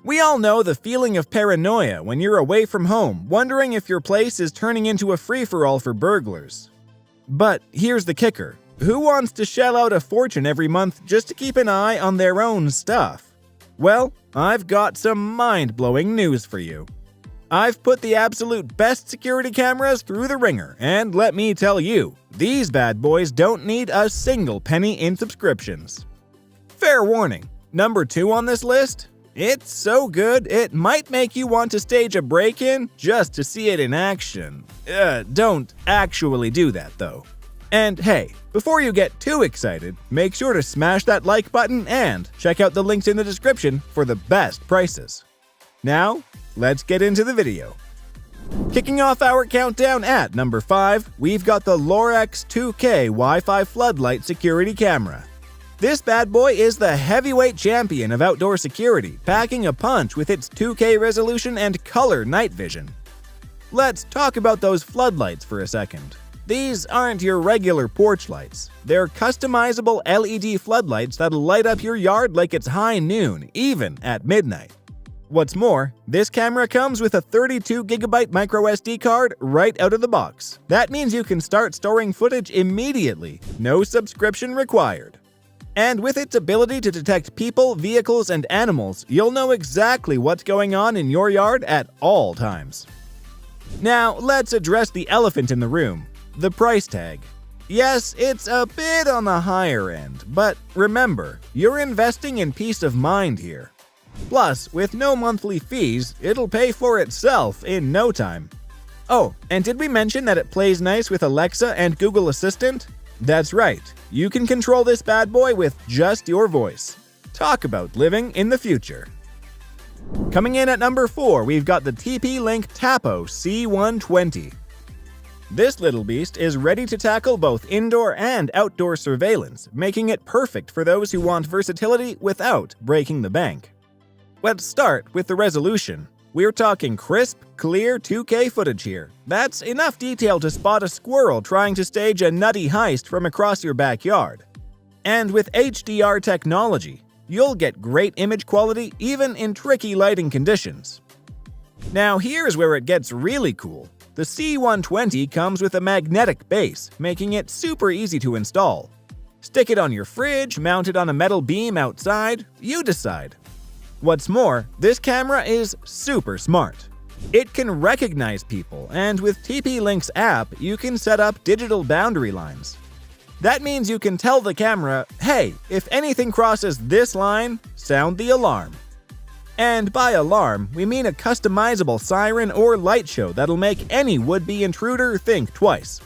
We all know the feeling of paranoia when you're away from home, wondering if your place is turning into a free-for-all for burglars. But here's the kicker. Who wants to shell out a fortune every month just to keep an eye on their own stuff? Well, I've got some mind-blowing news for you. I've put the absolute best security cameras through the ringer, and let me tell you, these bad boys don't need a single penny in subscriptions. Fair warning, number 2 on this list? It's so good, it might make you want to stage a break-in just to see it in action. Don't actually do that, though. And hey, before you get too excited, make sure to smash that like button and check out the links in the description for the best prices. Now, let's get into the video. Kicking off our countdown at number 5, we've got the Lorex 2K Wi-Fi Floodlight Security Camera. This bad boy is the heavyweight champion of outdoor security, packing a punch with its 2K resolution and color night vision. Let's talk about those floodlights for a second. These aren't your regular porch lights. They're customizable LED floodlights that'll light up your yard like it's high noon, even at midnight. What's more, this camera comes with a 32GB microSD card right out of the box. That means you can start storing footage immediately, no subscription required. And with its ability to detect people, vehicles, and animals, you'll know exactly what's going on in your yard at all times. Now, let's address the elephant in the room. The price tag. Yes, it's a bit on the higher end, but remember, you're investing in peace of mind here. Plus, with no monthly fees, it'll pay for itself in no time. Oh, and did we mention that it plays nice with Alexa and Google Assistant? That's right, you can control this bad boy with just your voice. Talk about living in the future. Coming in at number 4, we've got the TP-Link Tapo C120. This little beast is ready to tackle both indoor and outdoor surveillance, making it perfect for those who want versatility without breaking the bank. Let's start with the resolution. We're talking crisp, clear 2K footage here. That's enough detail to spot a squirrel trying to stage a nutty heist from across your backyard. And with HDR technology, you'll get great image quality even in tricky lighting conditions. Now here's where it gets really cool. The C120 comes with a magnetic base, making it super easy to install. Stick it on your fridge, mount it on a metal beam outside, you decide. What's more, this camera is super smart. It can recognize people, and with TP-Link's app, you can set up digital boundary lines. That means you can tell the camera, hey, if anything crosses this line, sound the alarm. And by alarm, we mean a customizable siren or light show that'll make any would-be intruder think twice.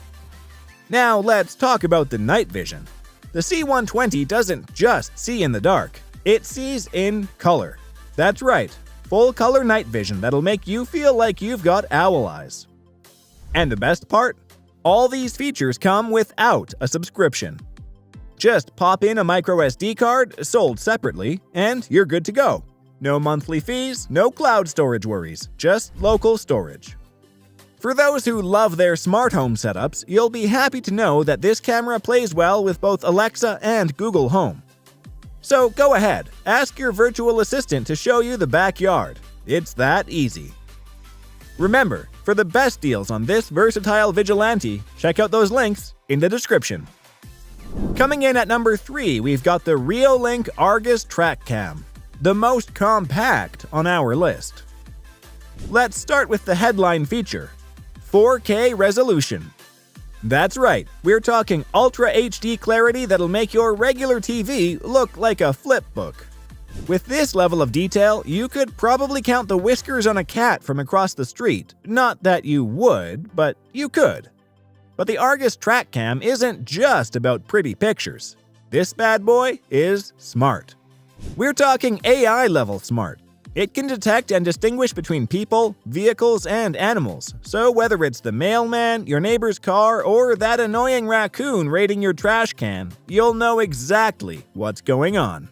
Now let's talk about the night vision. The C120 doesn't just see in the dark, it sees in color. That's right, full-color night vision that'll make you feel like you've got owl eyes. And the best part? All these features come without a subscription. Just pop in a microSD card, sold separately, and you're good to go. No monthly fees, no cloud storage worries, just local storage. For those who love their smart home setups, you'll be happy to know that this camera plays well with both Alexa and Google Home. So go ahead, ask your virtual assistant to show you the backyard. It's that easy. Remember, for the best deals on this versatile vigilante, check out those links in the description. Coming in at number 3, we've got the Reolink Argus Track Cam, the most compact on our list. Let's start with the headline feature, 4K resolution. That's right, we're talking Ultra HD clarity that'll make your regular TV look like a flip book. With this level of detail, you could probably count the whiskers on a cat from across the street. Not that you would, but you could. But the Argus Track Cam isn't just about pretty pictures. This bad boy is smart. We're talking AI-level smart. It can detect and distinguish between people, vehicles, and animals, so whether it's the mailman, your neighbor's car, or that annoying raccoon raiding your trash can, you'll know exactly what's going on.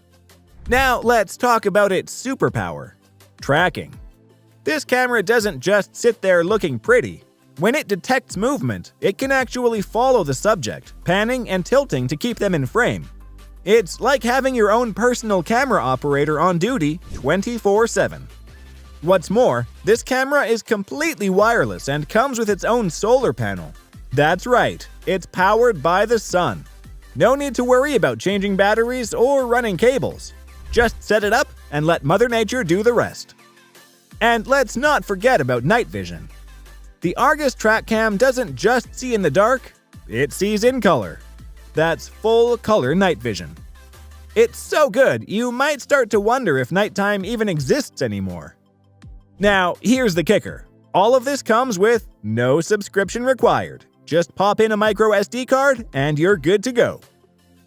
Now let's talk about its superpower, tracking. This camera doesn't just sit there looking pretty. When it detects movement, it can actually follow the subject, panning and tilting to keep them in frame. It's like having your own personal camera operator on duty 24/7. What's more, this camera is completely wireless and comes with its own solar panel. That's right, it's powered by the sun. No need to worry about changing batteries or running cables. Just set it up and let Mother Nature do the rest. And let's not forget about night vision. The Argus TrackCam doesn't just see in the dark, it sees in color. That's full color night vision. It's so good, you might start to wonder if nighttime even exists anymore. Now, here's the kicker. All of this comes with no subscription required. Just pop in a micro SD card and you're good to go.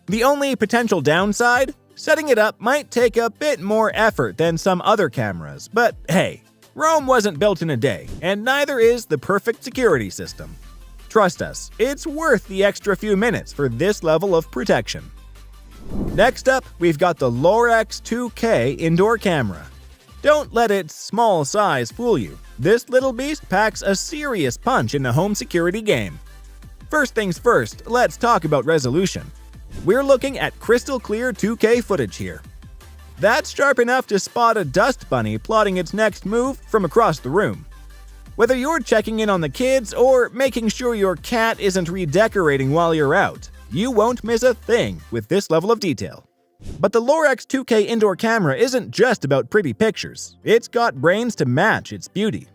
The only potential downside? Setting it up might take a bit more effort than some other cameras, but hey, Rome wasn't built in a day, and neither is the perfect security system. Trust us, it's worth the extra few minutes for this level of protection. Next up, we've got the Lorex 2K indoor camera. Don't let its small size fool you. This little beast packs a serious punch in the home security game. First things first, let's talk about resolution. We're looking at crystal clear 2K footage here. That's sharp enough to spot a dust bunny plotting its next move from across the room. Whether you're checking in on the kids or making sure your cat isn't redecorating while you're out, you won't miss a thing with this level of detail. But the Lorex 2K indoor camera isn't just about pretty pictures, it's got brains to match its beauty.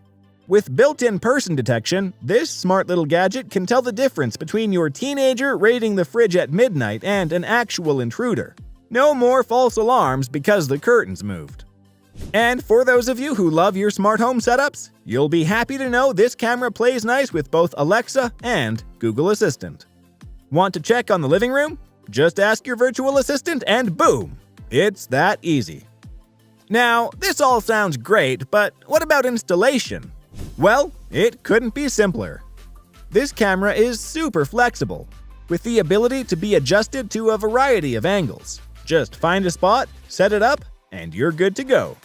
With built-in person detection, this smart little gadget can tell the difference between your teenager raiding the fridge at midnight and an actual intruder. No more false alarms because the curtains moved. And for those of you who love your smart home setups, you'll be happy to know this camera plays nice with both Alexa and Google Assistant. Want to check on the living room? Just ask your virtual assistant and boom! It's that easy. Now, this all sounds great, but what about installation? Well, it couldn't be simpler. This camera is super flexible, with the ability to be adjusted to a variety of angles. Just find a spot, set it up, and you're good to go.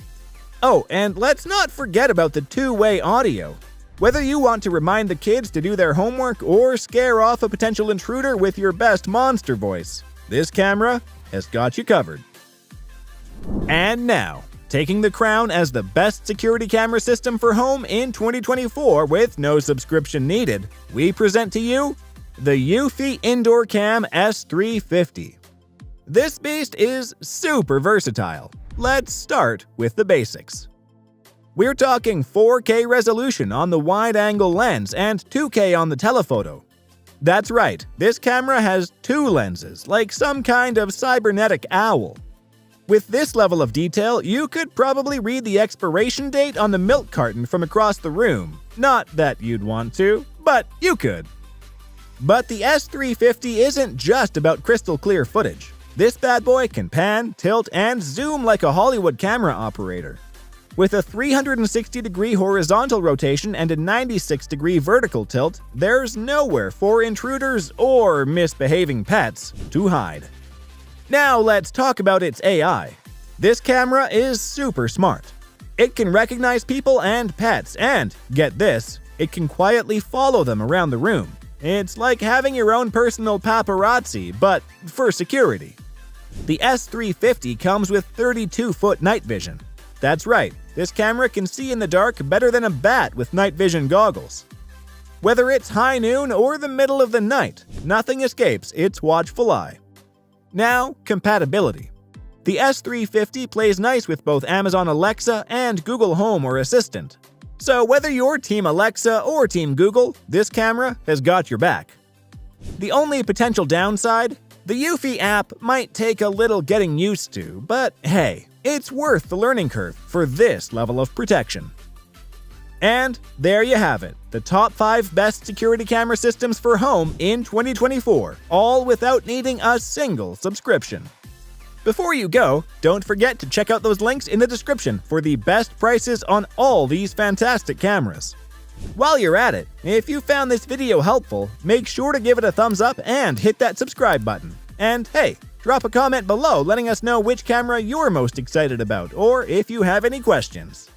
Oh, and let's not forget about the two-way audio. Whether you want to remind the kids to do their homework or scare off a potential intruder with your best monster voice, this camera has got you covered. And now, taking the crown as the best security camera system for home in 2024 with no subscription needed, we present to you the Eufy Indoor Cam S350. This beast is super versatile. Let's start with the basics. We're talking 4K resolution on the wide-angle lens and 2K on the telephoto. That's right, this camera has two lenses, like some kind of cybernetic owl. With this level of detail, you could probably read the expiration date on the milk carton from across the room. Not that you'd want to, but you could. But the S350 isn't just about crystal clear footage. This bad boy can pan, tilt, and zoom like a Hollywood camera operator. With a 360-degree horizontal rotation and a 96-degree vertical tilt, there's nowhere for intruders or misbehaving pets to hide. Now let's talk about its AI. This camera is super smart. It can recognize people and pets, and, get this, it can quietly follow them around the room. It's like having your own personal paparazzi, but for security. The S350 comes with 32-foot night vision. That's right, this camera can see in the dark better than a bat with night vision goggles. Whether it's high noon or the middle of the night, nothing escapes its watchful eye. Now, compatibility. The S350 plays nice with both Amazon Alexa and Google Home or Assistant. So whether you're Team Alexa or Team Google, this camera has got your back. The only potential downside? The Eufy app might take a little getting used to, but hey, it's worth the learning curve for this level of protection. And there you have it, the top 5 best security camera systems for home in 2024, all without needing a single subscription. Before you go, don't forget to check out those links in the description for the best prices on all these fantastic cameras. While you're at it, if you found this video helpful, make sure to give it a thumbs up and hit that subscribe button. And hey, drop a comment below letting us know which camera you're most excited about or if you have any questions.